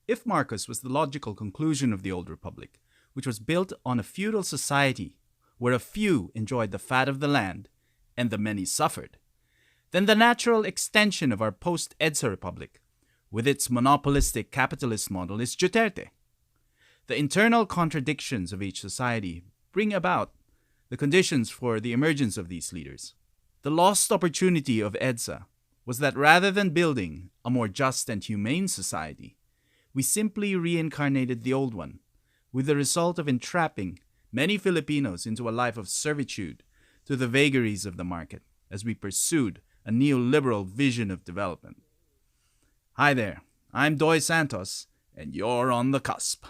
If Marcos was the logical conclusion of the old republic, which was built on a feudal society where a few enjoyed the fat of the land and the many suffered, then the natural extension of our post-EDSA republic, with its monopolistic capitalist model, is Duterte. The internal contradictions of each society bring about the conditions for the emergence of these leaders. The lost opportunity of EDSA was that rather than building a more just and humane society, we simply reincarnated the old one, with the result of entrapping many Filipinos into a life of servitude to the vagaries of the market as we pursued a neoliberal vision of development. Hi there, I'm Doy Santos, and you're on the cusp.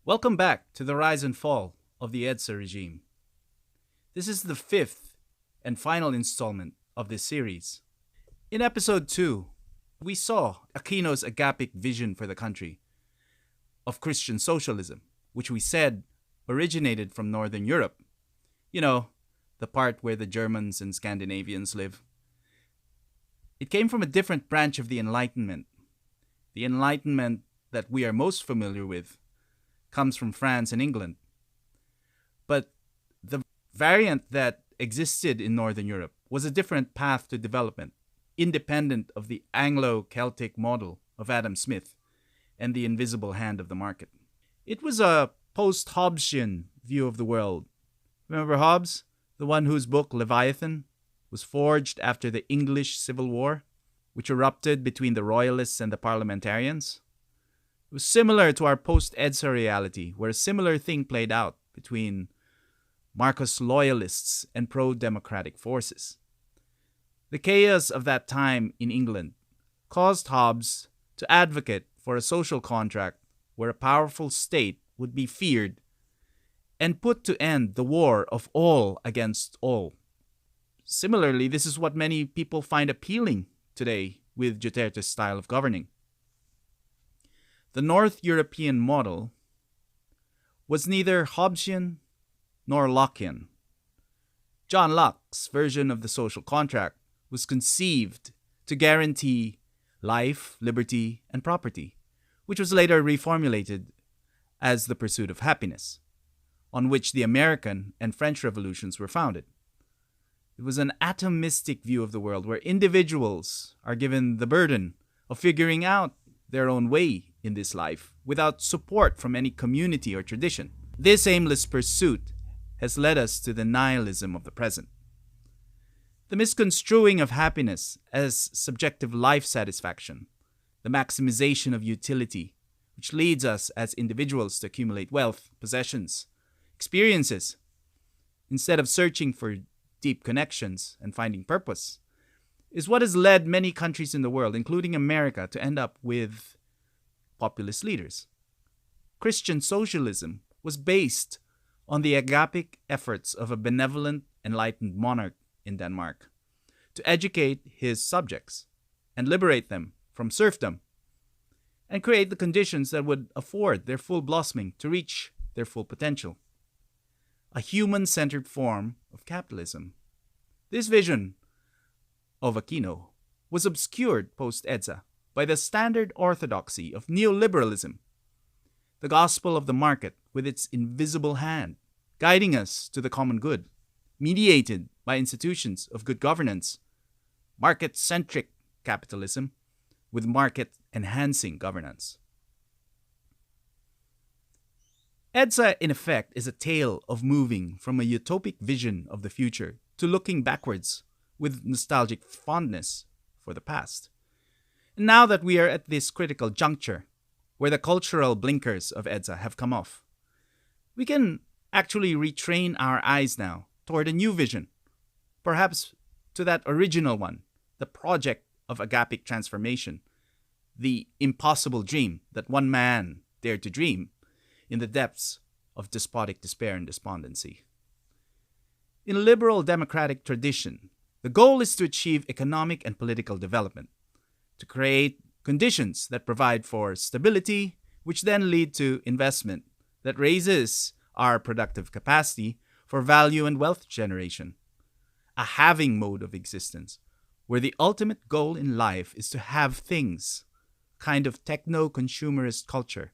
Welcome back to the rise and fall of the EDSA regime. This is the fifth and final installment of this series. In episode 2, we saw Aquino's agapic vision for the country of Christian socialism, which we said originated from Northern Europe. You know, the part where the Germans and Scandinavians live. It came from a different branch of the Enlightenment. The Enlightenment that we are most familiar with comes from France and England. But the variant that existed in Northern Europe was a different path to development, independent of the Anglo-Celtic model of Adam Smith and the invisible hand of the market. It was a post-Hobbesian view of the world. Remember Hobbes, the one whose book Leviathan was forged after the English Civil War, which erupted between the royalists and the parliamentarians? It was similar to our post-EDSA reality, where a similar thing played out between Marcos loyalists and pro-democratic forces. The chaos of that time in England caused Hobbes to advocate for a social contract where a powerful state would be feared and put to end the war of all against all. Similarly, this is what many people find appealing today with Duterte's style of governing. The North European model was neither Hobbesian nor Lockean. John Locke's version of the social contract was conceived to guarantee life, liberty, and property, which was later reformulated as the pursuit of happiness, on which the American and French revolutions were founded. It was an atomistic view of the world where individuals are given the burden of figuring out their own way in this life without support from any community or tradition. This aimless pursuit has led us to the nihilism of the present. The misconstruing of happiness as subjective life satisfaction, the maximization of utility, which leads us as individuals to accumulate wealth, possessions, experiences, instead of searching for deep connections and finding purpose, is what has led many countries in the world, including America, to end up with populist leaders. Christian socialism was based on the agapic efforts of a benevolent, enlightened monarch in Denmark to educate his subjects and liberate them from serfdom and create the conditions that would afford their full blossoming to reach their full potential. A human-centered form of capitalism. This vision of Aquino was obscured post-EDSA by the standard orthodoxy of neoliberalism, the gospel of the market with its invisible hand, guiding us to the common good, mediated by institutions of good governance, market-centric capitalism with market-enhancing governance. EDSA, in effect, is a tale of moving from a utopic vision of the future to looking backwards with nostalgic fondness for the past. And now that we are at this critical juncture, where the cultural blinkers of EDSA have come off, we can actually retrain our eyes now toward a new vision, perhaps to that original one, the project of agapic transformation, the impossible dream that one man dared to dream in the depths of despotic despair and despondency. In liberal democratic tradition, the goal is to achieve economic and political development, to create conditions that provide for stability, which then lead to investment that raises our productive capacity for value and wealth generation. A having mode of existence, where the ultimate goal in life is to have things, kind of techno-consumerist culture,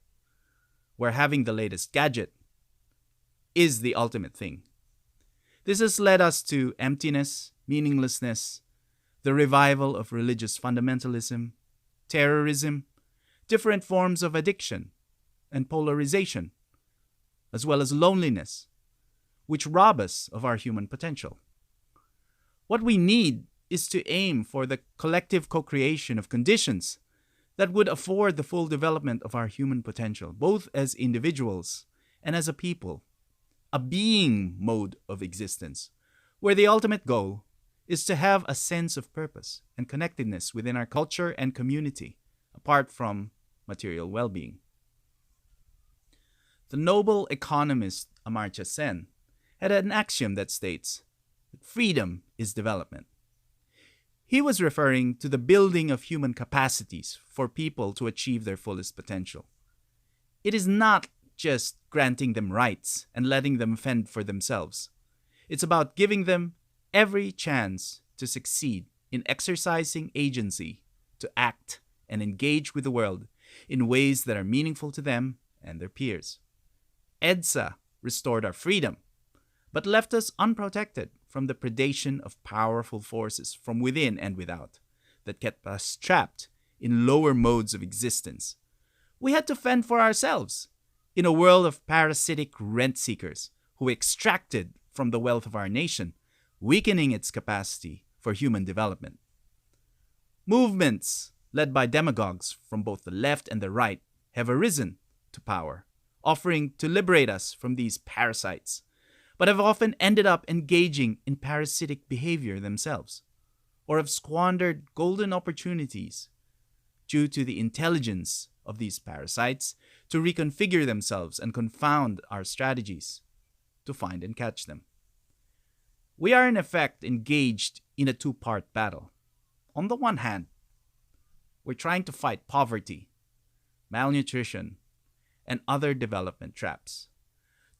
where having the latest gadget is the ultimate thing. This has led us to emptiness, meaninglessness, the revival of religious fundamentalism, terrorism, different forms of addiction, and polarization, as well as loneliness, which rob us of our human potential. What we need is to aim for the collective co-creation of conditions that would afford the full development of our human potential, both as individuals and as a people. A being mode of existence, where the ultimate goal is to have a sense of purpose and connectedness within our culture and community, apart from material well-being. The noble economist Amartya Sen had an axiom that states that freedom is development. He was referring to the building of human capacities for people to achieve their fullest potential. It is not just granting them rights and letting them fend for themselves. It's about giving them every chance to succeed in exercising agency, to act and engage with the world in ways that are meaningful to them and their peers. EDSA restored our freedom, but left us unprotected from the predation of powerful forces from within and without that kept us trapped in lower modes of existence. We had to fend for ourselves in a world of parasitic rent-seekers who extracted from the wealth of our nation, weakening its capacity for human development. Movements led by demagogues from both the left and the right have arisen to power, offering to liberate us from these parasites, but have often ended up engaging in parasitic behavior themselves, or have squandered golden opportunities due to the intelligence of these parasites to reconfigure themselves and confound our strategies to find and catch them. We are in effect engaged in a two-part battle. On the one hand, we're trying to fight poverty, malnutrition, and other development traps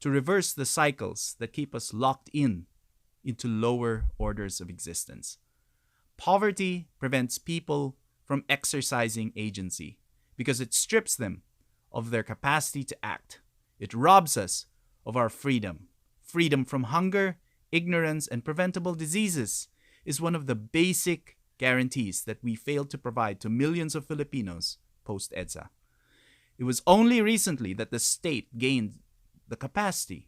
to reverse the cycles that keep us locked into lower orders of existence. Poverty prevents people from exercising agency because it strips them of their capacity to act. It robs us of our freedom. Freedom from hunger, ignorance, and preventable diseases is one of the basic guarantees that we failed to provide to millions of Filipinos post-EDSA. It was only recently that the state gained the capacity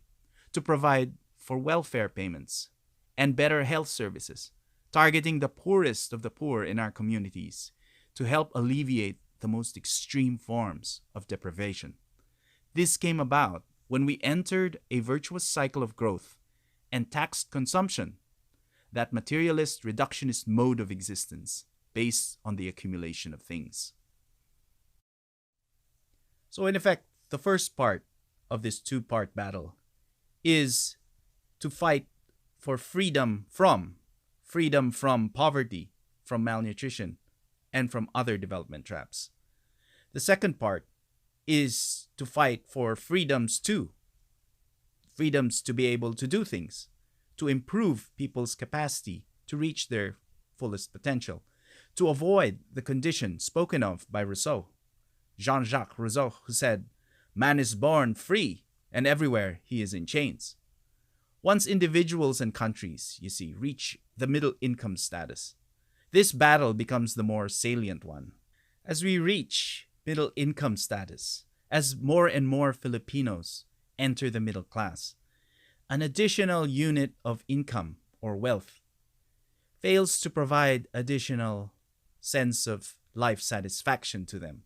to provide for welfare payments and better health services, targeting the poorest of the poor in our communities to help alleviate the most extreme forms of deprivation. This came about when we entered a virtuous cycle of growth and taxed consumption, that materialist reductionist mode of existence based on the accumulation of things. So in effect, the first part of this two-part battle is to fight for freedom from poverty, from malnutrition, and from other development traps. The second part is to fight for freedoms to be able to do things, to improve people's capacity to reach their fullest potential, to avoid the condition spoken of by Rousseau, Jean-Jacques Rousseau, who said, "Man is born free, and everywhere he is in chains." Once individuals and countries, you see, reach the middle income status, this battle becomes the more salient one. As we reach middle income status, as more and more Filipinos enter the middle class, an additional unit of income or wealth fails to provide additional sense of life satisfaction to them.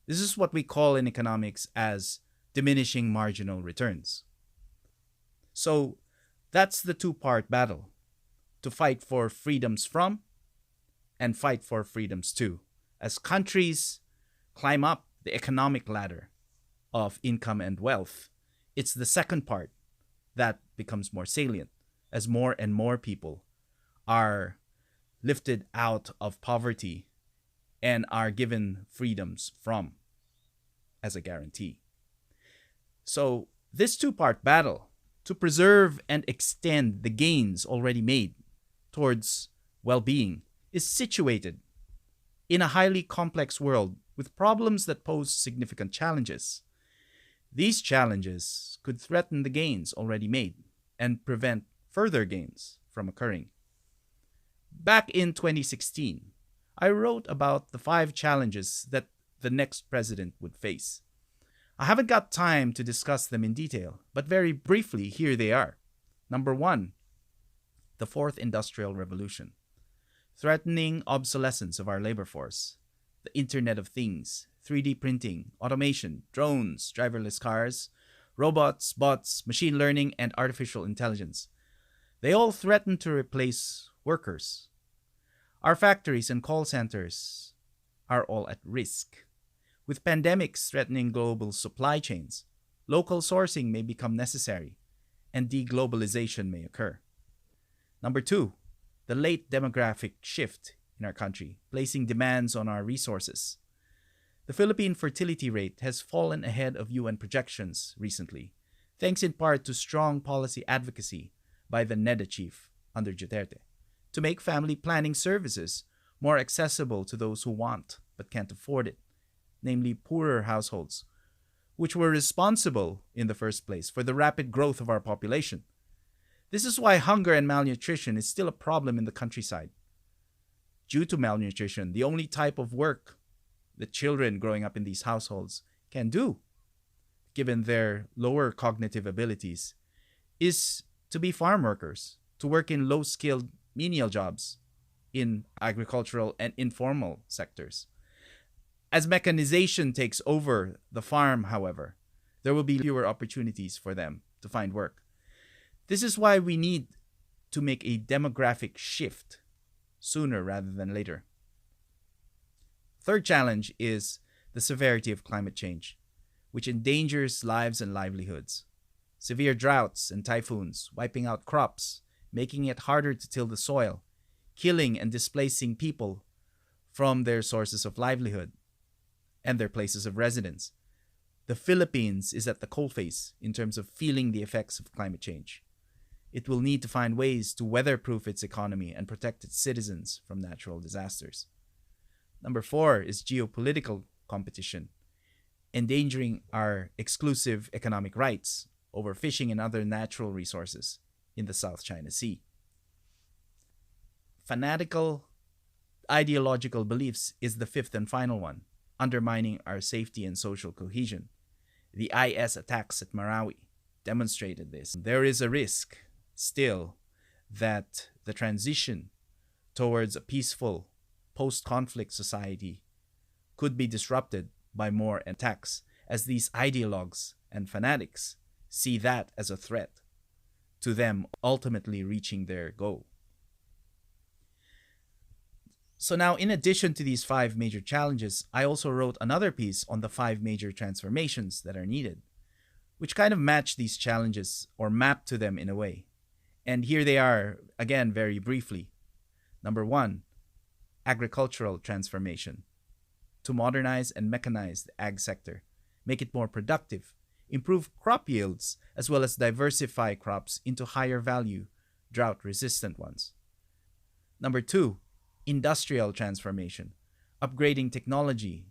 This is what we call in economics as diminishing marginal returns. So that's the two-part battle, to fight for freedoms from and fight for freedoms to. As countries climb up the economic ladder of income and wealth, it's the second part that becomes more salient as more and more people are lifted out of poverty and are given freedoms from as a guarantee. So, this two-part battle to preserve and extend the gains already made towards well-being is situated in a highly complex world with problems that pose significant challenges. These challenges could threaten the gains already made and prevent further gains from occurring. Back in 2016, I wrote about the 5 challenges that the next president would face. I haven't got time to discuss them in detail, but very briefly, here they are. Number 1, the 4th Industrial Revolution. Threatening obsolescence of our labor force. The Internet of Things, 3D printing, automation, drones, driverless cars, robots, bots, machine learning, and artificial intelligence. They all threaten to replace workers. Our factories and call centers are all at risk. With pandemics threatening global supply chains, local sourcing may become necessary, and deglobalization may occur. Number 2, the late demographic shift in our country, placing demands on our resources. The Philippine fertility rate has fallen ahead of UN projections recently, thanks in part to strong policy advocacy by the NEDA chief under Duterte to make family planning services more accessible to those who want but can't afford it, namely poorer households, which were responsible in the first place for the rapid growth of our population. This is why hunger and malnutrition is still a problem in the countryside. Due to malnutrition, the only type of work that children growing up in these households can do, given their lower cognitive abilities, is to be farm workers, to work in low-skilled menial jobs in agricultural and informal sectors. As mechanization takes over the farm, however, there will be fewer opportunities for them to find work. This is why we need to make a demographic shift sooner rather than later. Third challenge is the severity of climate change, which endangers lives and livelihoods. Severe droughts and typhoons, wiping out crops, making it harder to till the soil, killing and displacing people from their sources of livelihood and their places of residence. The Philippines is at the coalface in terms of feeling the effects of climate change. It will need to find ways to weatherproof its economy and protect its citizens from natural disasters. Number 4 is geopolitical competition, endangering our exclusive economic rights over fishing and other natural resources in the South China Sea. Fanatical ideological beliefs is the 5th and final one, undermining our safety and social cohesion. The IS attacks at Marawi demonstrated this. There is a risk still that the transition towards a peaceful post-conflict society could be disrupted by more attacks, as these ideologues and fanatics see that as a threat to them ultimately reaching their goal. So now, in addition to these 5 major challenges, I also wrote another piece on the 5 major transformations that are needed, which kind of match these challenges or map to them in a way. And here they are, again, very briefly. Number 1, agricultural transformation. To modernize and mechanize the ag sector, make it more productive, improve crop yields, as well as diversify crops into higher value, drought-resistant ones. Number 2, industrial transformation, upgrading technology,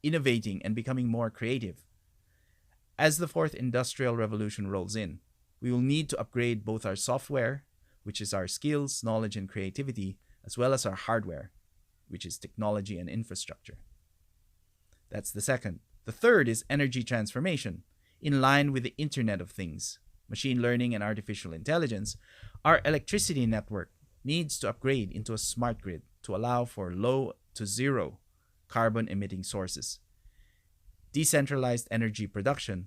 innovating, and becoming more creative. As the 4th Industrial Revolution rolls in, we will need to upgrade both our software, which is our skills, knowledge, and creativity, as well as our hardware, which is technology and infrastructure. That's the second. The third is energy transformation. In line with the Internet of Things, machine learning, and artificial intelligence, our electricity network needs to upgrade into a smart grid to allow for low to zero carbon-emitting sources, decentralized energy production,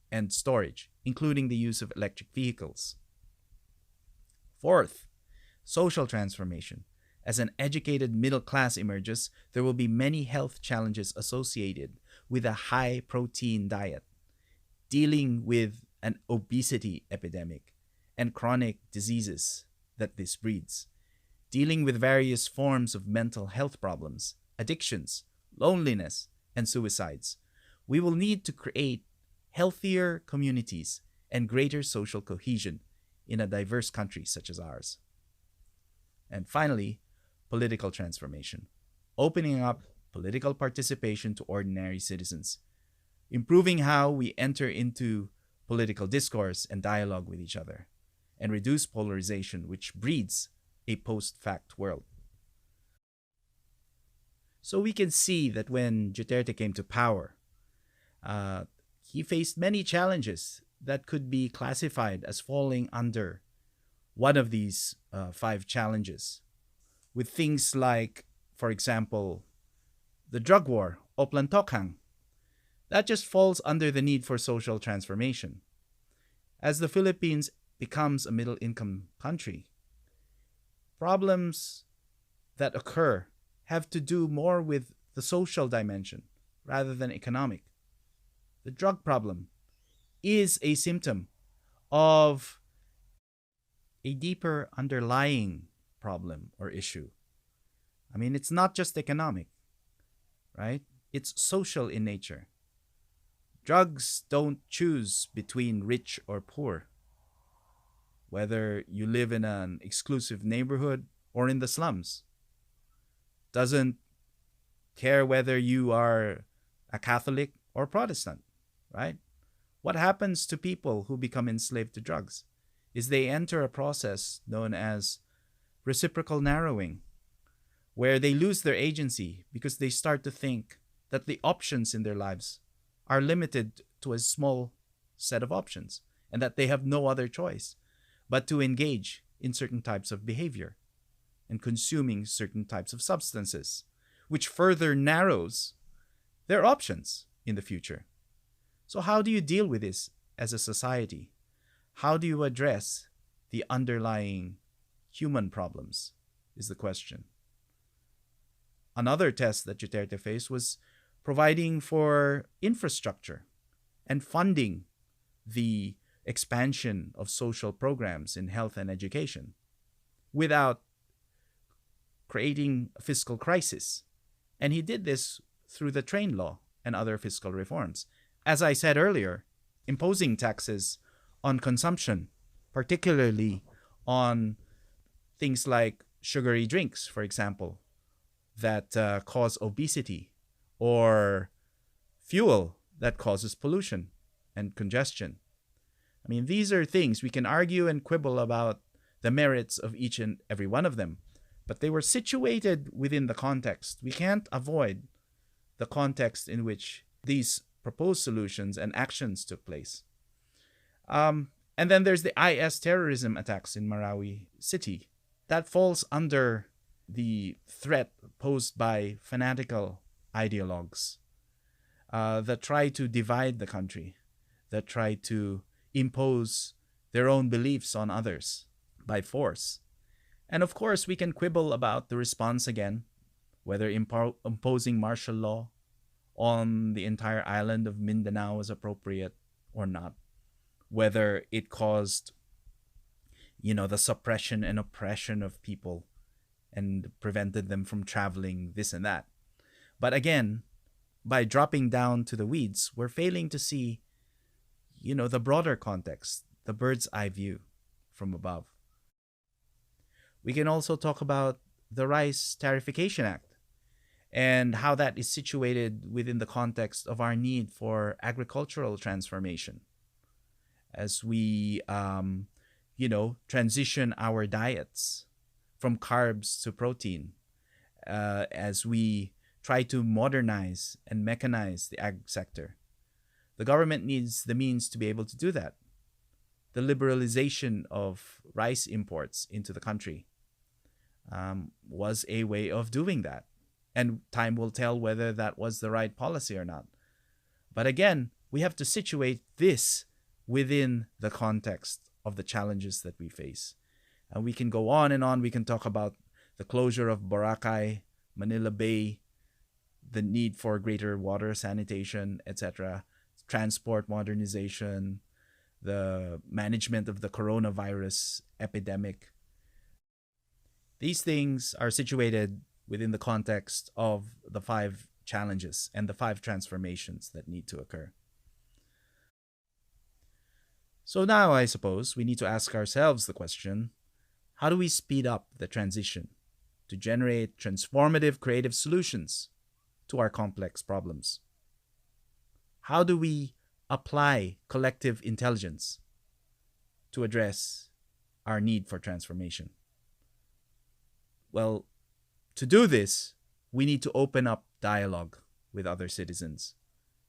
and storage, including the use of electric vehicles. Fourth, social transformation. As an educated middle class emerges, there will be many health challenges associated with a high-protein diet, dealing with an obesity epidemic and chronic diseases that this breeds, dealing with various forms of mental health problems addictions, loneliness, and suicides. We will need to create healthier communities and greater social cohesion in a diverse country such as ours. And finally, political transformation, opening up political participation to ordinary citizens, improving how we enter into political discourse and dialogue with each other, and reduce polarization, which breeds a post-fact world. So we can see that when Duterte came to power, he faced many challenges that could be classified as falling under one of these 5 challenges, with things like, for example, the drug war, Oplantokhang. That just falls under the need for social transformation. As the Philippines becomes a middle-income country, problems that occur have to do more with the social dimension rather than economic. The drug problem is a symptom of a deeper underlying problem or issue. I mean, it's not just economic, right? It's social in nature. Drugs don't choose between rich or poor, whether you live in an exclusive neighborhood or in the slums. Doesn't care whether you are a Catholic or Protestant, right? What happens to people who become enslaved to drugs is they enter a process known as reciprocal narrowing, where they lose their agency because they start to think that the options in their lives are limited to a small set of options and that they have no other choice but to engage in certain types of behavior and consuming certain types of substances, which further narrows their options in the future. So how do you deal with this as a society? How do you address the underlying human problems is the question. Another test that Duterte faced was providing for infrastructure and funding the expansion of social programs in health and education without creating a fiscal crisis. And he did this through the train law and other fiscal reforms. As I said earlier, imposing taxes on consumption, particularly on things like sugary drinks, for example, that cause obesity, or fuel that causes pollution and congestion. I mean, these are things we can argue and quibble about the merits of each and every one of them, but they were situated within the context. We can't avoid the context in which these proposed solutions and actions took place. And then there's the IS terrorism attacks in Marawi City. That falls under the threat posed by fanatical ideologues that try to divide the country, that try to impose their own beliefs on others by force. And of course, we can quibble about the response again, whether imposing martial law on the entire island of Mindanao was appropriate or not, whether it caused, the suppression and oppression of people and prevented them from traveling, this and that. But again, by dropping down to the weeds, we're failing to see, the broader context, the bird's eye view from above. We can also talk about the Rice Tariffication Act and how that is situated within the context of our need for agricultural transformation as we, transition our diets from carbs to protein, as we try to modernize and mechanize the ag sector. The government needs the means to be able to do that. The liberalization of rice imports into the country was a way of doing that. And time will tell whether that was the right policy or not. But again, we have to situate this within the context of the challenges that we face. And we can go on and on. We can talk about the closure of Boracay, Manila Bay, the need for greater water sanitation, etc., transport modernization, the management of the coronavirus epidemic. These things are situated within the context of the 5 challenges and the 5 transformations that need to occur. So now I suppose we need to ask ourselves the question, how do we speed up the transition to generate transformative creative solutions to our complex problems? How do we apply collective intelligence to address our need for transformation? Well, to do this, we need to open up dialogue with other citizens.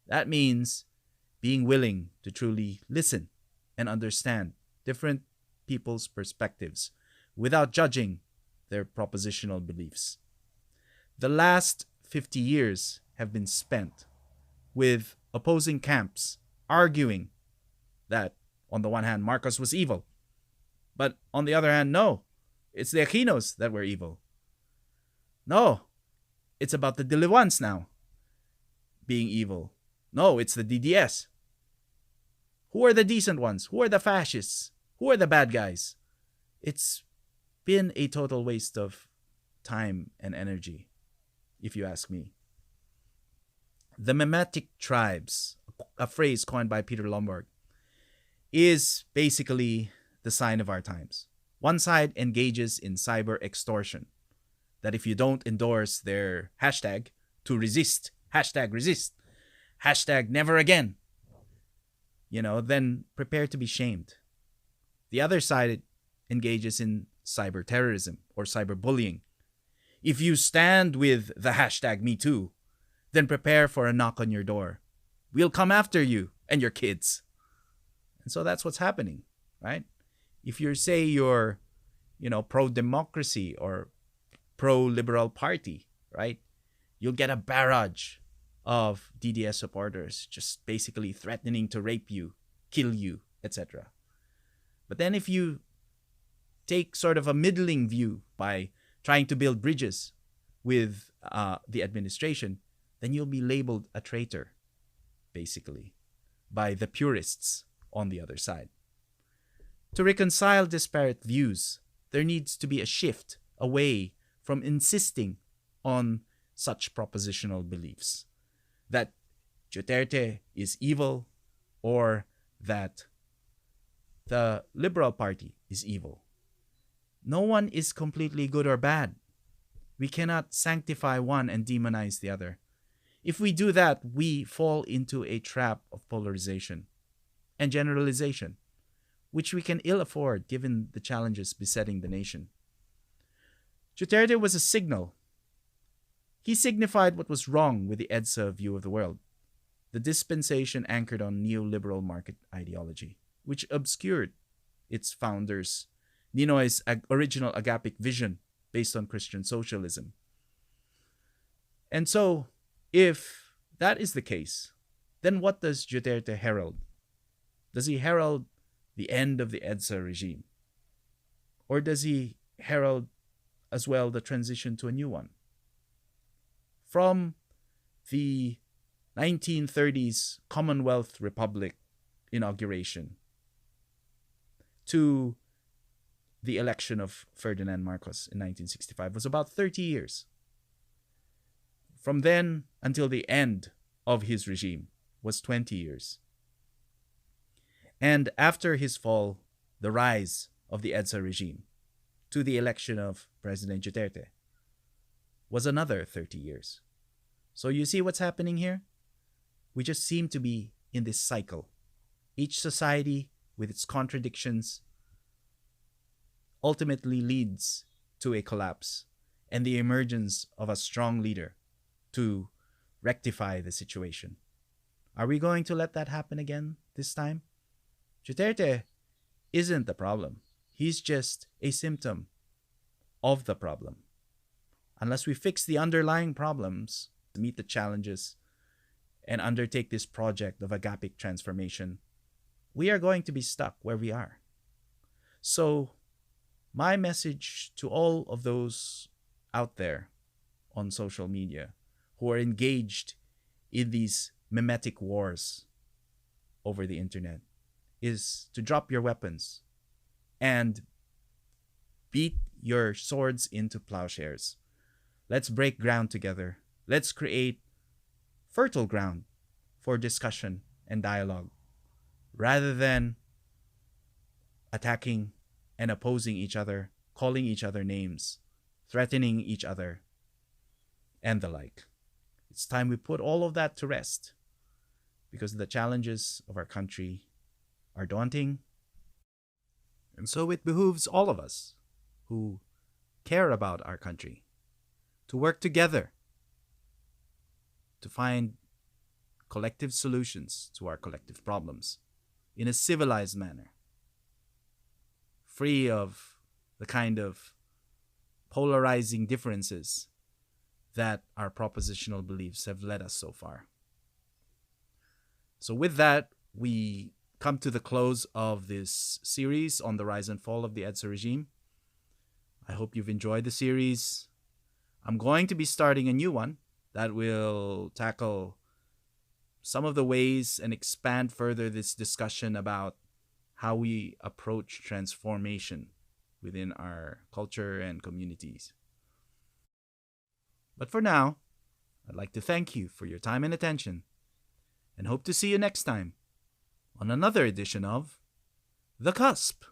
That means being willing to truly listen and understand different people's perspectives without judging their propositional beliefs. The last 50 years have been spent with opposing camps arguing that, on the one hand, Marcos was evil, but on the other hand, no, it's the Aquinos that were evil. No, it's about the Dilawans now being evil. No, it's the DDS. Who are the decent ones? Who are the fascists? Who are the bad guys? It's been a total waste of time and energy, if you ask me. The mimetic tribes, a phrase coined by Peter Lombard, is basically the sign of our times. One side engages in cyber extortion, that if you don't endorse their hashtag to resist, hashtag never again, then prepare to be shamed. The other side engages in cyber terrorism or cyberbullying. If you stand with the hashtag #MeToo, then prepare for a knock on your door. We'll come after you and your kids. And so that's what's happening, right? If you're pro-democracy or pro-liberal party, right, you'll get a barrage of DDS supporters just basically threatening to rape you, kill you, etc. But then if you take sort of a middling view by trying to build bridges with the administration, then you'll be labeled a traitor, basically, by the purists on the other side. To reconcile disparate views, there needs to be a shift away from insisting on such propositional beliefs that Duterte is evil or that the Liberal Party is evil. No one is completely good or bad. We cannot sanctify one and demonize the other. If we do that, we fall into a trap of polarization and generalization, which we can ill afford given the challenges besetting the nation. Duterte was a signal. He signified what was wrong with the EDSA view of the world, the dispensation anchored on neoliberal market ideology, which obscured its founders, Ninoy's original agapic vision based on Christian socialism. And so, if that is the case, then what does Duterte herald? Does he herald the end of the EDSA regime? Or does he herald as well the transition to a new one? From the 1930s Commonwealth Republic inauguration to the election of Ferdinand Marcos in 1965 was about 30 years. From then until the end of his regime was 20 years. And after his fall, the rise of the EDSA regime to the election of President Duterte was another 30 years. So you see what's happening here? We just seem to be in this cycle. Each society, with its contradictions, ultimately leads to a collapse and the emergence of a strong leader to rectify the situation. Are we going to let that happen again this time? Duterte isn't the problem. He's just a symptom of the problem. Unless we fix the underlying problems, meet the challenges, and undertake this project of agapic transformation, we are going to be stuck where we are. So, my message to all of those out there on social media who are engaged in these mimetic wars over the internet is to drop your weapons and beat your swords into plowshares. Let's break ground together. Let's create fertile ground for discussion and dialogue rather than attacking and opposing each other, calling each other names, threatening each other, and the like. It's time we put all of that to rest because the challenges of our country are daunting. And so it behooves all of us who care about our country to work together to find collective solutions to our collective problems in a civilized manner, free of the kind of polarizing differences that our propositional beliefs have led us so far. So with that, we come to the close of this series on the rise and fall of the EDSA regime. I hope you've enjoyed the series. I'm going to be starting a new one that will tackle some of the ways and expand further this discussion about how we approach transformation within our culture and communities. But for now, I'd like to thank you for your time and attention, and hope to see you next time on another edition of The Cusp.